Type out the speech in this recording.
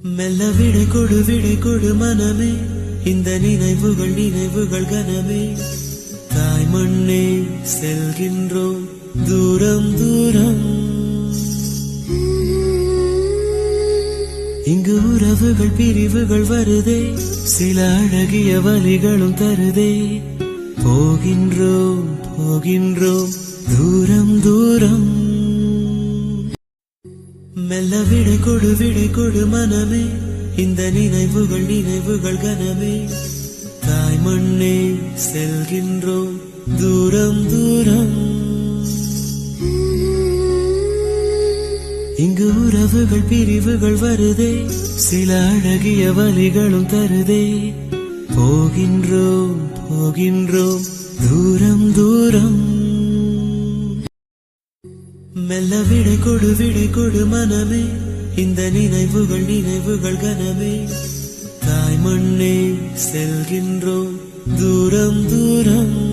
மெல்ல விடை கொடு மனமே, இந்த நினைவுகள் கனமே. தாய் மண்ணே செல்கின்றோம் தூரம் தூரம். இங்கு உறவுகள் பிரிவுகள் வருதே, சில அழகிய வலிகளும் தருதே. போகின்றோம் தூரம் தூரம். மெல்ல விடை கொடு மனமே, இந்த நினைவுகள் கனமே. தாய் மண்ணே செல்கின்றோம் தூரம் தூரம். இங்கு உறவுகள் பிரிவுகள் வருதே, சில அழகிய வலிகளும் தருதே. போகின்றோம் தூரம் தூரம். மெல்ல விடை கொடு மனமே, இந்த நினைவுகள் கனமே. தாய் மண்ணே செல்கின்றோம் தூரம் தூரம்.